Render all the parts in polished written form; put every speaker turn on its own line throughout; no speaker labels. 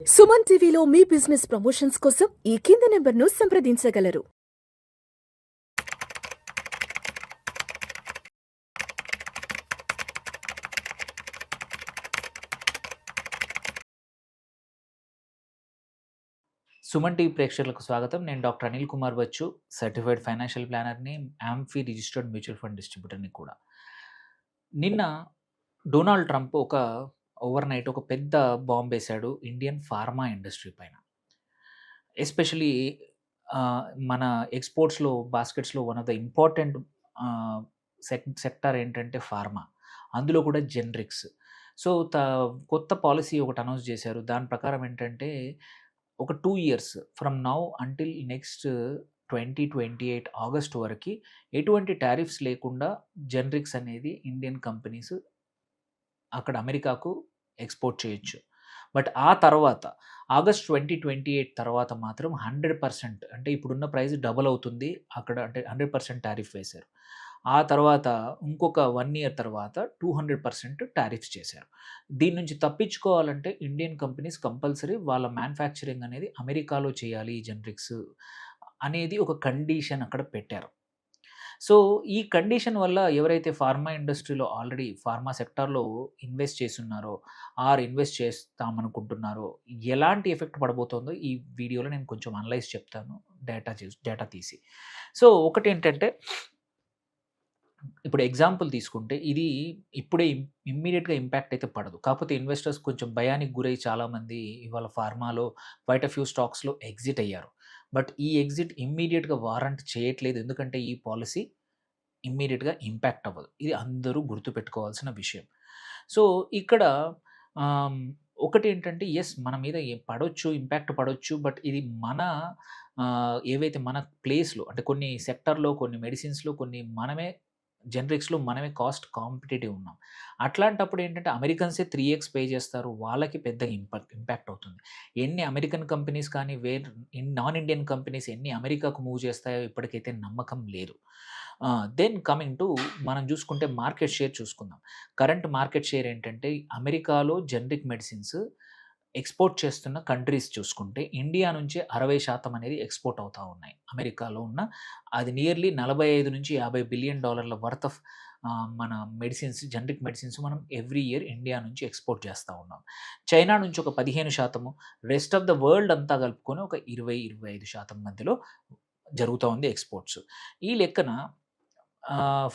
సుమన్ టీవీలో మీ business promotions కోసం ఈ కింది నెంబర్ను సంప్రదించగలరు.
సుమన్ టీవీ ప్రేక్షకులకు స్వాగతం. నేను doctor Anil Kumar Bachchu, certified financial ప్లానర్‌ని, ఆంఫీ రిజిస్టర్డ్ మ్యూచువల్ ఫండ్ డిస్ట్రిబ్యూటర్‌ని కూడా. నిన్న డొనాల్డ్ ట్రంప్ ఓవర్‌నైట్ ఒక పెద్ద బాంబేశాడు ఇండియన్ ఫార్మా ఇండస్ట్రీ పైన. ఎస్పెషల్లీ మన ఎక్స్‌పోర్ట్స్‌లో బాస్కెట్స్‌లో one of the important sector ఏంటంటే ఫార్మా. అందులో కూడా జెనరిక్స్. సో, కొత్త పాలిసీ ఒకటి అనౌన్స్ చేశారు. దాని ప్రకారం ఏంటంటే ఒక 2 years from now until next 2028 August వరకి ఎటువంటి టారిఫ్స్ లేకుండా జెనరిక్స్ అనేది ఇండియన్ కంపెనీస్ అక్కడ అమెరికాకు ఎక్స్‌పోర్ట్ చేయొచ్చు. బట్ ఆ తర్వాత ఆగస్ట్ 2028 తర్వాత మాత్రం 100% అంటే ఇప్పుడున్న ప్రైస్ డబుల్ అవుతుంది. అక్కడ అంటే 100% టారిఫ్ వేశారు. ఆ తర్వాత ఇంకొక 1 ఇయర్ తర్వాత 200% టారిఫ్స్ చేశారు. దీని నుంచి తప్పించుకోవాలంటే ఇండియన్ కంపెనీస్ కంపల్సరీ వాళ్ళ మ్యానుఫ్యాక్చరింగ్ అనేది అమెరికాలో చేయాలి ఈ జెనరిక్స్ అనేది ఒక కండిషన్ అక్కడ పెట్టారు. సో, ఈ కండిషన్ వల్ల ఎవరైతే ఫార్మా ఇండస్ట్రీలో ఆల్రెడీ ఫార్మా సెక్టార్‌లో ఇన్వెస్ట్ చేసున్నారో, ఇన్వెస్ట్ చేస్తామనుకుంటున్నారో, ఎలాంటి ఎఫెక్ట్ పడబోతోందో ఈ వీడియోలో నేను కొంచెం అనలైజ్ చెప్తాను డేటా తీసి. సో, ఒకటేంటంటే ఇప్పుడు ఎగ్జాంపుల్ తీసుకుంటే ఇది ఇప్పుడే ఇమ్మీడియేట్‌గా ఇంపాక్ట్ అయితే పడదు. కాకపోతే ఇన్వెస్టర్స్ కొంచెం భయానికి గురై చాలామంది ఇవాళ ఫార్మాలో క్వైట్ ఎ ఫ్యూ స్టాక్స్‌లో ఎగ్జిట్ అయ్యారు. బట్ ఈ ఎగ్జిట్ ఇమ్మీడియేట్‌గా వారంట్ చేయట్లేదు. ఎందుకంటే ఈ పాలిసీ ఇమ్మీడియేట్‌గా ఇంపాక్ట్ అవ్వదు. ఇది అందరూ గుర్తుపెట్టుకోవాల్సిన విషయం. సో, ఇక్కడ ఆహ్, ఒకటేంటంటే యెస్ మన మీద పడొచ్చు, ఇంపాక్ట్ పడొచ్చు. బట్ ఇది మన ఏవైతే మన ప్లేస్‌లో అంటే కొన్ని సెక్టార్‌లో, కొన్ని మెడిసిన్స్‌లో కొన్ని జెనరిక్స్‌లో మనమే కాస్ట్ కాంపిటీటివ్ ఉన్నాం. అట్లాంటప్పుడు ఏంటంటే అమెరికన్సే 3x పే చేస్తారు. వాళ్ళకి పెద్ద ఇంపాక్ట్ అవుతుంది. ఎన్ని అమెరికన్ కంపెనీస్ కానీ నాన్ ఇండియన్ కంపెనీస్ ఎన్ని అమెరికాకు మూవ్ చేస్తాయో ఇప్పటికైతే నమ్మకం లేదు. దెన్ కమింగ్ టు మనం చూసుకుంటే మార్కెట్ షేర్ చూసుకుందాం. కరెంట్ మార్కెట్ షేర్ ఏంటంటే అమెరికాలో జనరిక్ మెడిసిన్స్ ఎక్స్‌పోర్ట్ చేస్తున్న కంట్రీస్ చూసుకుంటే ఇండియా నుంచే 60% అనేది ఎక్స్‌పోర్ట్ అవుతా ఉన్నాయి. అమెరికాలో ఉన్న అది నియర్లీ 45-50 బిలియన్ డాలర్ల వర్త్ ఆఫ్ మన జనరిక్ మెడిసిన్స్ మనం ఎవ్రీ ఇయర్ ఇండియా నుంచి ఎక్స్‌పోర్ట్ చేస్తా ఉన్నాం. చైనా నుంచి ఒక 15%, రెస్ట్ ఆఫ్ ద వరల్డ్ అంతా కలుపుకొని ఒక 20-25% మధ్యలో జరుగుతా ఉంది ఎక్స్‌పోర్ట్స్. ఈ లెక్కన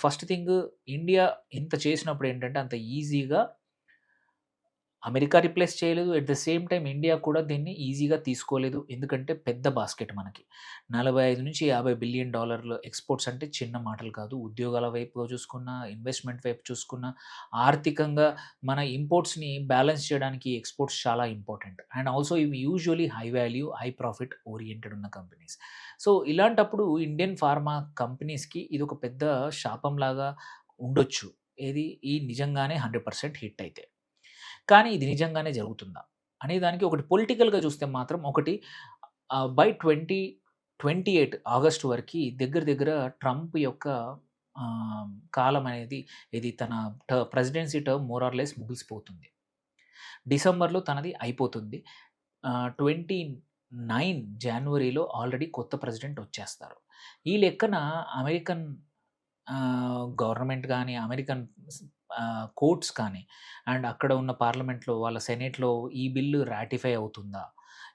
ఫస్ట్ థింగ్ ఇండియా ఇంత చేసినప్పుడు ఏంటంటే అంత ఈజీగా అమెరికా రిప్లేస్ చేయలేదు. At the same time India కూడా దీన్ని ఈజీగా తీసుకోలేదు. ఎందుకంటే పెద్ద బాస్కెట్ మనకి. 45-50 బిలియన్ డాలర్లు ఎక్స్‌పోర్ట్స్ అంటే చిన్న మాటలు కాదు. ఉద్యోగాల వైపు చూసుకున్నా, ఇన్వెస్ట్‌మెంట్ వైపు చూసుకున్నా, ఆర్థికంగా మన ఇంపోర్ట్స్‌ని బ్యాలెన్స్ చేయడానికి ఎక్స్‌పోర్ట్స్ చాలా ఇంపార్టెంట్. అండ్ ఆల్సో ఇవి usually high value, high profit oriented ఉన్న కంపెనీస్. సో, ఇలాంటప్పుడు ఇండియన్ ఫార్మా కంపెనీస్‌కి ఇదొక పెద్ద శాపంలాగా ఉండొచ్చు. ఈ నిజంగానే 100% హిట్ అయితే. కానీ ఇది నిజంగానే జరుగుతుందా? అనే దానికి ఒకటి పొలిటికల్‌గా చూస్తే మాత్రం బై 2028 ఆగస్ట్ వరకి దగ్గర దగ్గర ట్రంప్ యొక్క కాలం అనేది తన presidency term more or less ముగిసిపోతుంది. డిసెంబర్‌లో తనది అయిపోతుంది. 29 జనవరిలో ఆల్రెడీ కొత్త ప్రెసిడెంట్ వచ్చేస్తారు. ఈ లెక్కన అమెరికన్ గవర్నమెంట్ గాని, అమెరికన్ కోర్ట్స్ కానీ, అండ్ అక్కడ ఉన్న పార్లమెంట్‌లో వాళ్ళ సెనేట్‌లో ఈ బిల్లు రాటిఫై అవుతుందా?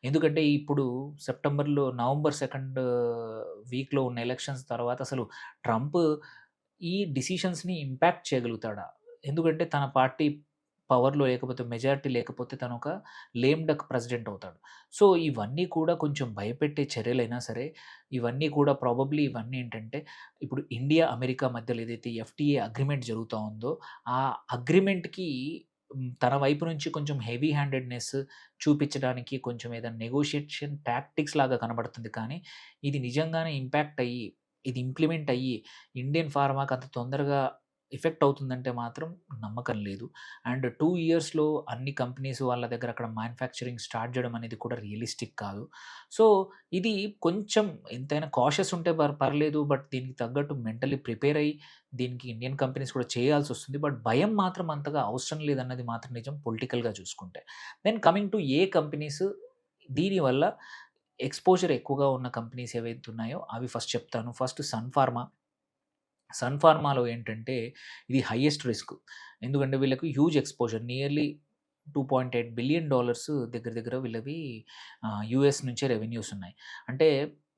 ఎందుకంటే ఇప్పుడు నవంబర్ 2 వీక్‌లో ఉన్న ఎలక్షన్స్ తర్వాత అసలు ట్రంప్ ఈ డిసిషన్స్‌ని ఇంపాక్ట్ చేయగలుగుతాడా? ఎందుకంటే తన పార్టీ పవర్‌లో లేకపోతే, మెజారిటీ లేకపోతే తనొక లేమ్ డక్ ప్రెసిడెంట్ అవుతాడు. సో, ఇవన్నీ కూడా కొంచెం భయపెట్టే చర్యలైనా సరే, ఇవన్నీ ఏంటంటే ఇప్పుడు ఇండియా, అమెరికా మధ్యలో ఏదైతే ఎఫ్‌టీఏ అగ్రీమెంట్ జరుగుతా ఉందో, ఆ అగ్రీమెంట్‌కి తన వైపు నుంచి కొంచెం హెవీ హ్యాండెడ్‌నెస్ చూపించడానికి కొంచెం ఏదైనా నెగోషియేషన్ టాక్టిక్స్ లాగా కనబడుతుంది. కానీ ఇది నిజంగానే ఇంపాక్ట్ అయ్యి, ఇది ఇంప్లిమెంట్ అయ్యి ఇండియన్ ఫార్మాకి అంత తొందరగా ఎఫెక్ట్ అవుతుందంటే మాత్రం నమ్మకం లేదు. అండ్ 2 ఇయర్స్‌లో అన్ని కంపెనీస్ వాళ్ళ దగ్గర అక్కడ మ్యానుఫ్యాక్చరింగ్ స్టార్ట్ చేయడం అనేది కూడా రియలిస్టిక్ కాదు. సో, ఇది కొంచెం ఎంతైనా కాషియస్ ఉంటే పర్లేదు. బట్ దీనికి తగ్గట్టు మెంటల్లీ ప్రిపేర్ అయ్యి దీనికి ఇండియన్ కంపెనీస్ కూడా చేయాల్సొస్తుంది. బట్ భయం మాత్రం అంతగా అవసరం లేదన్నది మాత్రం నిజం పొలిటికల్‌గా చూసుకుంటే. దెన్ కమింగ్ టు ఏ కంపెనీస్ దీనివల్ల ఎక్స్‌పోజర్ ఎక్కువగా ఉన్న కంపెనీస్ ఏవైతే ఉన్నాయో అవి ఫస్ట్ చెప్తాను. First Sun Pharma. సన్ ఫార్మాలో ఏంటంటే ఇది హైయెస్ట్ రిస్క్. ఎందుకంటే వీళ్ళకి హ్యూజ్ ఎక్స్‌పోజర్ నియర్లీ $2.8 బిలియన్ దగ్గర దగ్గర వీళ్ళవి యూఎస్ నుంచే రెవెన్యూస్ ఉన్నాయి. అంటే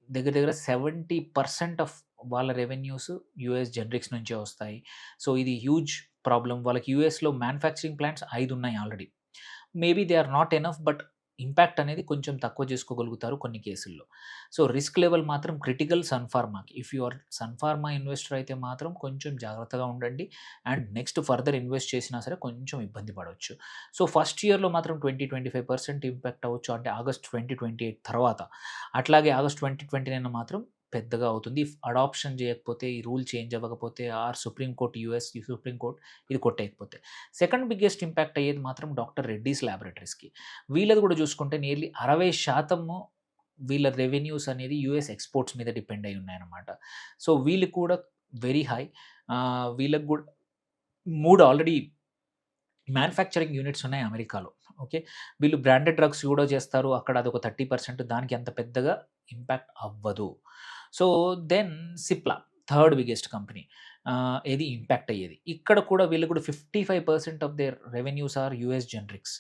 దగ్గర దగ్గర 70% ఆఫ్ వాళ్ళ రెవెన్యూస్ యూఎస్ జనరిక్స్ నుంచే వస్తాయి. సో, ఇది హ్యూజ్ ప్రాబ్లమ్. వాళ్ళకి యూఎస్‌లో మ్యానుఫ్యాక్చరింగ్ ప్లాంట్స్ 5 ఉన్నాయి already. Maybe they are not enough. But impact అనేది కొంచెం తక్కువ చేసుకోగలుగుతారు కొన్ని కేసుల్లో. సో, రిస్క్ లెవెల్ మాత్రం క్రిటికల్ సన్ ఫార్మాకి. If you are Sun Pharma investor అయితే మాత్రం కొంచెం జాగ్రత్తగా ఉండండి. అండ్ నెక్స్ట్ ఫర్దర్ ఇన్వెస్ట్ చేసినా సరే కొంచెం ఇబ్బంది పడొచ్చు. సో, ఫస్ట్ ఇయర్‌లో మాత్రం 25% ఇంపాక్ట్ అవ్వచ్చు. అంటే ఆగస్ట్ 2028 తర్వాత. అట్లాగే ఆగస్ట్ 2029 మాత్రం పెద్దగా అవుతుంది. ఇఫ్ అడాప్షన్ చేయకపోతే, ఈ రూల్ చేంజ్ అవ్వకపోతే ఆర్ సుప్రీం కోర్ట్ ఇది కొట్టేయకపోతే. సెకండ్ బిగ్గెస్ట్ ఇంపాక్ట్ అయ్యేది మాత్రం డాక్టర్ రెడ్డీస్ ల్యాబొరేటరీస్‌కి. వీళ్ళది కూడా చూసుకుంటే నియర్లీ 60% వీళ్ళ రెవెన్యూస్ అనేది యూఎస్ ఎక్స్‌పోర్ట్స్ మీద డిపెండ్ అయ్యి ఉన్నాయన్నమాట. సో, వీళ్ళు కూడా వెరీ హై. వీళ్ళకి కూడా 3 ఆల్రెడీ మ్యానుఫ్యాక్చరింగ్ యూనిట్స్ ఉన్నాయి అమెరికాలో. ఓకే. వీళ్ళు బ్రాండెడ్ డ్రగ్స్ కూడా చేస్తారు. అక్కడ అదొక 30% దానికి అంత పెద్దగా ఇంపాక్ట్ అవ్వదు. So, then Cipla third biggest company. ఏది ఇంపాక్ట్ అయ్యేది. ఇక్కడ కూడా వీళ్ళకి కూడా 55% of their revenues are US generics.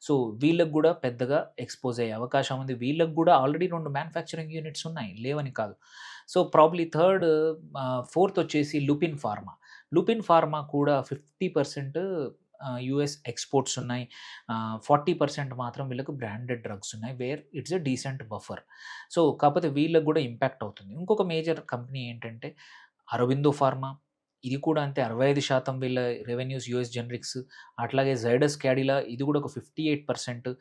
So, వీళ్ళకి కూడా పెద్దగా ఎక్స్‌పోజ్ అయ్యే అవకాశం ఉంది. వీళ్ళకి కూడా ఆల్రెడీ 2 మ్యానుఫ్యాక్చరింగ్ యూనిట్స్ ఉన్నాయి. లేవని కాదు. సో, ప్రాబబ్లీ ఫోర్త్ వచ్చేసి లుపిన్ ఫార్మా. లుపిన్ ఫార్మా కూడా 50% యూఎస్ ఎక్స్‌పోర్ట్స్ ఉన్నాయి. 40% మాత్రం వీళ్ళకి బ్రాండెడ్ డ్రగ్స్ ఉన్నాయి. Where it's a decent buffer. So, కాకపోతే వీళ్ళకి కూడా ఇంపాక్ట్ అవుతుంది. ఇంకొక మేజర్ కంపెనీ ఏంటంటే అరబిందో ఫార్మా. ఇది కూడా అంతే 65% వీళ్ళ రెవెన్యూస్ యూఎస్ జనరిక్స్. అట్లాగే జైడస్ క్యాడిలా ఇది కూడా ఒక 58%.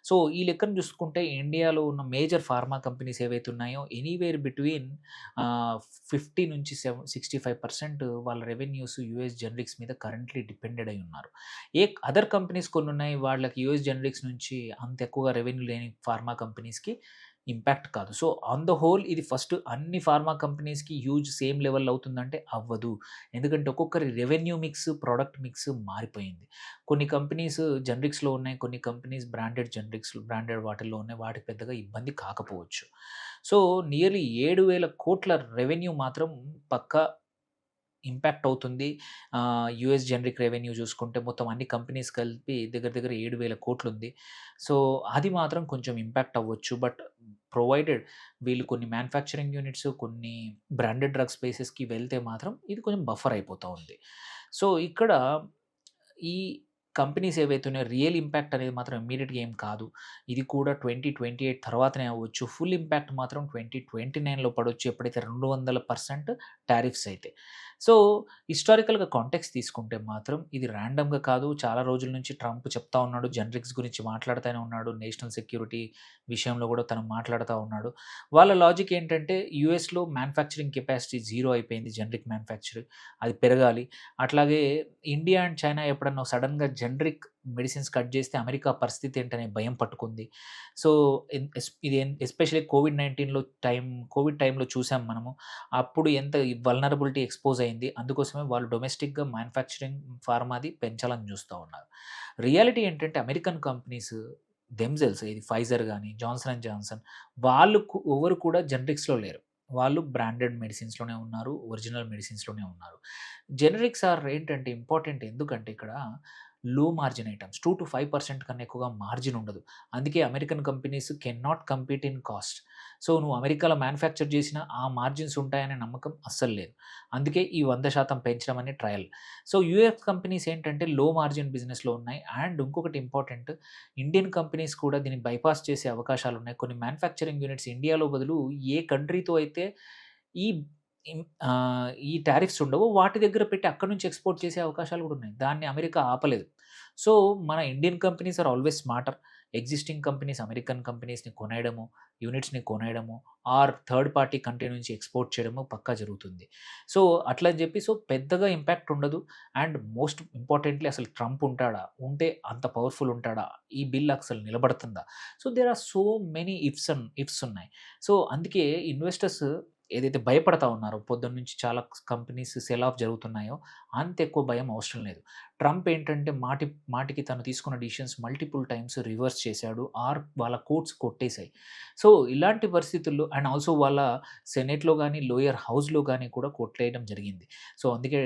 సో, ఈ లెక్కన చూసుకుంటే ఇండియాలో ఉన్న మేజర్ ఫార్మా కంపెనీస్ ఏవైతే ఉన్నాయో ఎనీవేర్ బిట్వీన్ 50-65% వాళ్ళ రెవెన్యూస్ యూఎస్ జనరిక్స్ మీద కరెంట్‌లీ డిపెండెడ్ అయి ఉన్నారు. అదర్ కంపెనీస్ కొన్ని ఉన్నాయి. వాళ్ళకి యూఎస్ జనరిక్స్ నుంచి అంత ఎక్కువగా రెవెన్యూ లేని ఫార్మా కంపెనీస్‌కి ఇంపాక్ట్ కాదు. సో, ఆన్ ద హోల్ ఇది ఫస్ట్ అన్ని ఫార్మా కంపెనీస్‌కి హ్యూజ్ సేమ్ లెవెల్‌లో అవుతుందంటే అవ్వదు. ఎందుకంటే ఒక్కొక్కరి రెవెన్యూ మిక్స్, ప్రొడక్ట్ మిక్స్ మారిపోయింది. కొన్ని కంపెనీస్ జనరిక్స్‌లో ఉన్నాయి. కొన్ని కంపెనీస్ బ్రాండెడ్ వాటిల్లో ఉన్నాయి. వాటికి పెద్దగా ఇబ్బంది కాకపోవచ్చు. సో, నియర్లీ 7,000 కోట్ల రెవెన్యూ మాత్రం పక్కా ఇంపాక్ట్ అవుతుంది. యూఎస్ జనరిక్ రెవెన్యూ చూసుకుంటే మొత్తం అన్ని కంపెనీస్ కలిపి దగ్గర దగ్గర 7,000 కోట్లుంది. సో, అది మాత్రం కొంచెం ఇంపాక్ట్ అవ్వచ్చు. బట్ ప్రొవైడెడ్ వీళ్ళు కొన్ని మ్యానుఫ్యాక్చరింగ్ యూనిట్స్, కొన్ని బ్రాండెడ్ డ్రగ్ స్పేసెస్‌కి వెళ్తే మాత్రం ఇది కొంచెం బఫర్ అయిపోతా ఉంది. సో, ఇక్కడ ఈ కంపెనీస్ ఏవైతే ఉన్నాయో రియల్ ఇంపాక్ట్ అనేది మాత్రం ఇమ్మీడియేట్‌గా ఏం కాదు. ఇది కూడా 2028 తర్వాతనే అవ్వచ్చు. ఫుల్ ఇంపాక్ట్ మాత్రం 2029లో పడొచ్చు. ఎప్పుడైతే 200% టారిఫ్స్ అయితే. సో, హిస్టారికల్‌గా కాంటెక్స్ట్ తీసుకుంటే మాత్రం ఇది ర్యాండమ్‌గా కాదు. చాలా రోజుల నుంచి ట్రంప్ చెప్తా ఉన్నాడు. జనరిక్స్ గురించి మాట్లాడుతూనే ఉన్నాడు. నేషనల్ సెక్యూరిటీ విషయంలో కూడా తను మాట్లాడుతా ఉన్నాడు. వాళ్ళ లాజిక్ ఏంటంటే యూఎస్‌లో మ్యానుఫ్యాక్చరింగ్ కెపాసిటీ జీరో అయిపోయింది. జనరిక్ మ్యానుఫ్యాక్చరింగ్ అది పెరగాలి. అట్లాగే ఇండియా అండ్ చైనా ఎప్పుడన్నా సడెన్‌గా జనరిక్ మెడిసిన్స్ కట్ చేస్తే అమెరికా పరిస్థితి ఏంటనే భయం పట్టుకుంది. సో, ఇది ఎస్పెషల్లీ కోవిడ్ టైంలో చూసాం మనము. అప్పుడు ఎంత వల్నరబిలిటీ ఎక్స్‌పోజ్ అయింది. అందుకోసమే వాళ్ళు డొమెస్టిక్‌గా మ్యానుఫ్యాక్చరింగ్ ఫార్మాది పెంచాలని చూస్తా ఉన్నారు. రియాలిటీ ఏంటంటే అమెరికన్ కంపెనీస్ దెమ్‌సెల్వ్స్ ఇది ఫైజర్ గాని, జాన్సన్ అండ్ జాన్సన్ వాళ్ళు ఎవరు కూడా జనరిక్స్‌లో లేరు. వాళ్ళు బ్రాండెడ్ మెడిసిన్స్‌లోనే ఉన్నారు. ఒరిజినల్ మెడిసిన్స్‌లోనే ఉన్నారు. జెనరిక్స్ ఆర్ ఏంటంటే ఇంపార్టెంట్ ఎందుకంటే ఇక్కడ లో మార్జిన్ ఐటెమ్స్ 2-5% కన్నా ఎక్కువగా మార్జిన్ ఉండదు. అందుకే American companies can not compete in cost. So, నువ్వు అమెరికాలో మ్యానుఫ్యాక్చర్ చేసినా ఆ మార్జిన్స్ ఉంటాయనే నమ్మకం అస్సలు లేదు. అందుకే ఈ 100% పెంచడం అనే ట్రయల్. సో, యూఎస్ కంపెనీస్ ఏంటంటే లో మార్జిన్ బిజినెస్‌లో ఉన్నాయి. అండ్ ఇంకొకటి ఇంపార్టెంట్ ఇండియన్ కంపెనీస్ కూడా దీన్ని బైపాస్ చేసే అవకాశాలు ఉన్నాయి. కొన్ని మ్యానుఫ్యాక్చరింగ్ యూనిట్స్ ఇండియాలో బదులు ఏ కంట్రీతో అయితే ఈ ఈ టారిఫ్స్ ఉండవో వాటి దగ్గర పెట్టి అక్కడి నుంచి ఎక్స్‌పోర్ట్ చేసే అవకాశాలు కూడా ఉన్నాయి. దాన్ని అమెరికా ఆపలేదు. సో, మన Indian companies are always smarter. Existing companies American కంపెనీస్‌ని కొనేయడము, యూనిట్స్‌ని కొనేయడము ఆర్ థర్డ్ పార్టీ కంట్రీ నుంచి ఎక్స్‌పోర్ట్ చేయడము పక్కా జరుగుతుంది. సో, అట్లా అని చెప్పి పెద్దగా ఇంపాక్ట్ ఉండదు. అండ్ మోస్ట్ ఇంపార్టెంట్‌లీ అసలు ట్రంప్ ఉంటాడా? ఉంటే అంత పవర్‌ఫుల్ ఉంటాడా? ఈ బిల్ అసలు నిలబడుతుందా? So, there are so many ifs ఉన్నాయి. సో, అందుకే ఇన్వెస్టర్స్ ఏదైతే భయపడతా ఉన్నారో పొద్దున్నుంచి చాలా కంపెనీస్ సెల్ ఆఫ్ జరుగుతున్నాయో అంత ఎక్కువ భయం అవసరం లేదు. ట్రంప్ ఏంటంటే మాటికి తను తీసుకున్న డెసిషన్స్ మల్టిపుల్ టైమ్స్ రివర్స్ చేశాడు ఆర్ వాళ్ళ కోర్ట్స్ కొట్టేసాయి. సో, ఇలాంటి పరిస్థితుల్లో అండ్ ఆల్సో వాళ్ళ సెనెట్‌లో గాని, లోయర్ హౌస్‌లో గాని కూడా కొట్లేయడం జరిగింది. సో, అందుకే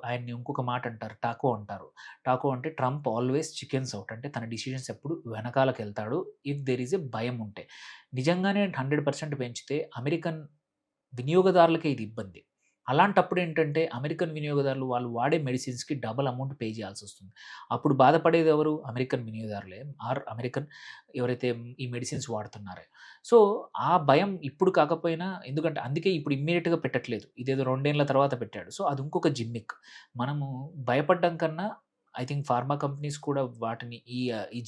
ఆయన్ని ఇంకొక మాట అంటారు. టాకో అంటారు. టాకో అంటే ట్రంప్ ఆల్వేస్ చికెన్స్ ఔట్. అంటే తన డెసిషన్స్ ఎప్పుడు వెనకాలకెళ్తాడు. ఇఫ్ దేర్ ఈస్ ఎ భయం ఉంటే. నిజంగానే 100% పెంచితే అమెరికన్ వినియోగదారులకే ఇది ఇబ్బంది. అలాంటప్పుడేంటంటే అమెరికన్ వినియోగదారులు వాళ్ళు వాడే మెడిసిన్స్‌కి డబుల్ అమౌంట్ పే చేయాల్సొస్తుంది. అప్పుడు బాధపడేదెవరు? అమెరికన్ వినియోగదారులే ఆర్ అమెరికన్ ఎవరైతే ఈ మెడిసిన్స్ వాడుతున్నారో. సో, ఆ భయం ఇప్పుడు కాకపోయినా ఎందుకంటే అందుకే ఇప్పుడు ఇమ్మీడియేట్‌గా పెట్టట్లేదు. ఇదేదో 2 ఏళ్ల తర్వాత పెట్టాడు. సో, అది ఇంకొక జిమ్మిక్. మనము భయపడ్డం కన్నా ఐ థింక్ ఫార్మా కంపెనీస్ కూడా వాటిని ఈ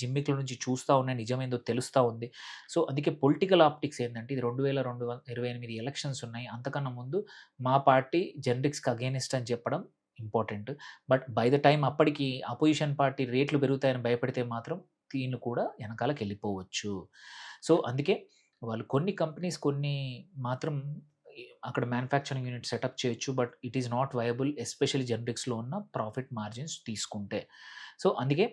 జిమ్మిక్‌ల నుంచి చూస్తా ఉన్నాయి. నిజమేందో తెలుస్తా ఉంది. సో, అందుకే పొలిటికల్ ఆప్టిక్స్ ఏందంటే ఇది 2228 ఎలక్షన్స్ ఉన్నాయి. అంతకన్నా ముందు మా పార్టీ జెనరిక్స్‌కి అగైనిస్ట్ అని చెప్పడం important. But by the time అప్పటికి అపోజిషన్ పార్టీ రేట్లు పెరుగుతాయని భయపడితే మాత్రం దీన్ని కూడా ఎనకాలకెళ్ళిపోవచ్చు. సో, అందుకే వాళ్ళు కొన్ని కంపెనీస్ కొన్ని మాత్రం అక్కడ మ్యానుఫ్యాక్చరింగ్ యూనిట్ సెటప్ చేయొచ్చు. But it is not viable especially జెనరిక్స్‌లో ఉన్న ప్రాఫిట్ మార్జిన్స్ తీసుకుంటే. సో, అందుకే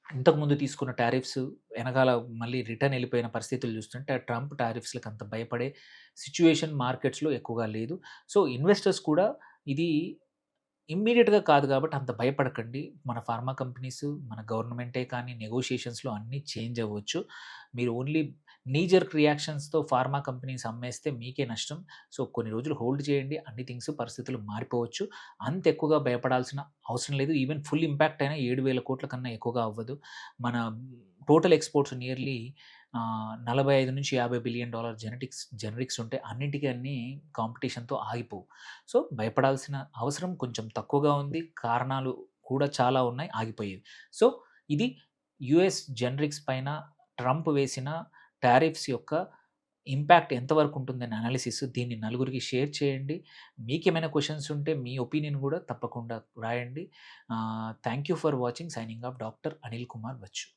ఇంతకుముందు తీసుకున్న టారిఫ్స్ ఎనకాల మళ్ళీ రిటర్న్ ఎళ్ళిపోయిన పరిస్థితులు చూస్తుంటే ట్రంప్ టారిఫ్స్‌లకి అంత భయపడే సిట్యుయేషన్ మార్కెట్స్‌లో ఎక్కువగా లేదు. సో, ఇన్వెస్టర్స్ కూడా ఇది ఇమ్మీడియేట్‌గా కాదు కాబట్టి అంత భయపడకండి. మన ఫార్మా కంపెనీస్, మన గవర్నమెంటే కానీ నెగోషియేషన్స్‌లో అన్నీ చేంజ్ అవ్వచ్చు. మీరు ఓన్లీ నీ జర్క్ రియాక్షన్స్‌తో ఫార్మా కంపెనీస్ అమ్మేస్తే మీకే నష్టం. సో, కొన్ని రోజులు హోల్డ్ చేయండి. అన్ని థింగ్స్ పరిస్థితులు మారిపోవచ్చు. అంత ఎక్కువగా భయపడాల్సిన అవసరం లేదు. ఈవెన్ ఫుల్ ఇంపాక్ట్ అయినా 7,000 కోట్ల కన్నా ఎక్కువగా అవ్వదు. మన total exports nearly 45-50 billion dollar generics ఉంటే అన్నింటికి అన్నీ కాంపిటీషన్‌తో ఆగిపోవు. సో, భయపడాల్సిన అవసరం కొంచెం తక్కువగా ఉంది. కారణాలు కూడా చాలా ఉన్నాయి ఆగిపోయేవి. సో, ఇది యూఎస్ జెనరిక్స్ పైన ట్రంప్ వేసిన టారిఫ్స్ యొక్క ఇంపాక్ట్ ఎంతవరకు ఉంటుందనే అనాలిసిస్ దీన్ని నలుగురికి షేర్ చేయండి. మీకేమైనా క్వెషన్స్ ఉంటే మీ ఒపీనియన్ కూడా తప్పకుండా రాయండి. Thank you for watching. Signing off doctor Anil Kumar Bachu.